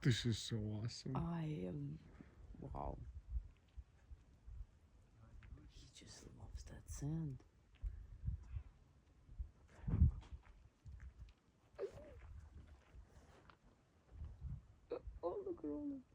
This is so awesome. I am. Wow. He just loves that sand. Oh, look at all of